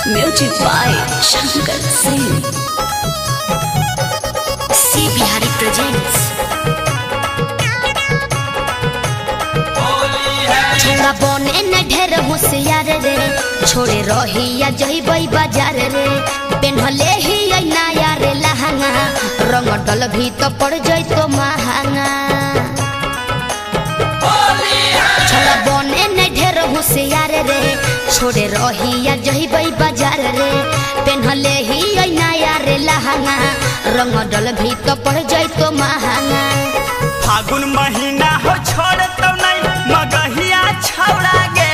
Music by Shankar Singh. C Bihari presents. छोड़ा बने न ढेर होशियार रे, छोड़े रही या जइबई बाजार रे। पेन्हले ही नया रे लहंगा, रंग डल भी तो पड़ जाई तो महंगा। छोड़ा बने न ढेर होशियार रे, छोड़े रही या जइबई बाजार रे। पेन्हले ही नया रे लहंगा, रंग डल भी तो पड़ जाई तो महंगा। फागुन महीना हो छोड़ तो नहीं मगहिया छौड़ा गे।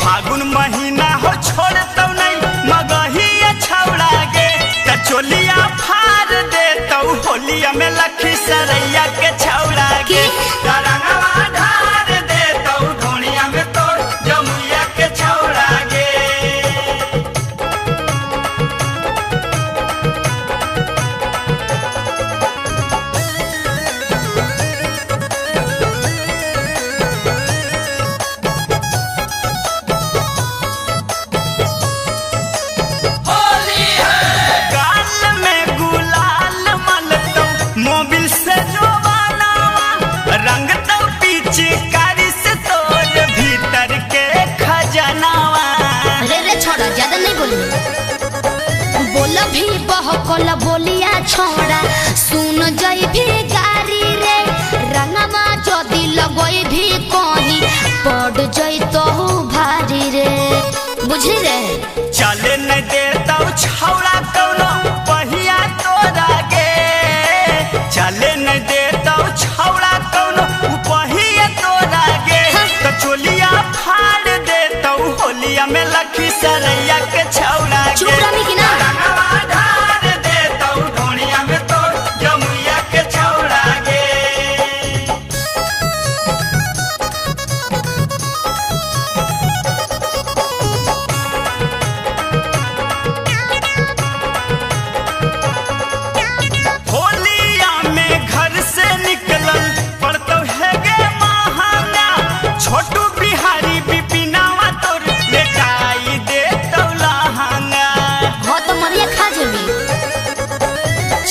फागुन महीना हो छोड़ तो नहीं मगहिया छौड़ा गे। कचोलिया फाड़ दे तो होलिया में लखी सरैया के छौड़ा गे। तरंगवा ढार दे तो ढोलिया में तोड़ जमुइया के छौड़ा गे। चिकारी से तोड़ भीतर के खजनावा। रे रे छोड़ा, ज्यादा नहीं बोली। बोल भी बहकल बोलिया छोड़ा, सुन जई भी गारी रे। रंगमा जदी लगई भी कहीं पड़ जई तो भारी रे। बुझी रे? चले न दे तो छौड़ा कौनो पहिया तोड़ा गे। चले न दे तो छौड़ा कौनो पहिया तोड़ा गे। कचोलिया फाड़ दे तो होलिया में लखी सरैया के छौड़ा गे। चुप रही कि ना? ढार दे तो ढोलिया में तोड़ जमुइया के छौड़ा गे। होलिया में घर से निकलल पड़तो है गे महंगा। छोटू बिहारी बिपिनावा तोर लेटाई दे तो लहंगा। हो तो मरिया खा जेबी।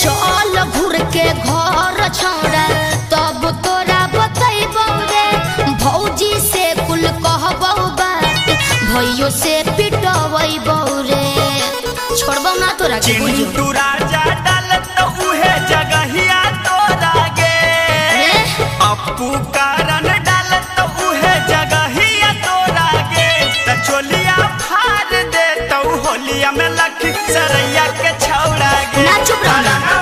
चल घूर के घर छोड़ा, तब तोरा बतैबौ रे। भौजी से कुल कहबौ बात, भैयो से पिटबौ रे। छोड़बौ ना तोरा के। चिंटू राजा डालत तो उहे जगहिया तोरा गे। अपू कारण डालत तो उहे जगहिया तोरा गे। कचोलिया फाड़ दे तो होलिया में लखी सरैया के छौड़ा गे। ना चुप रह।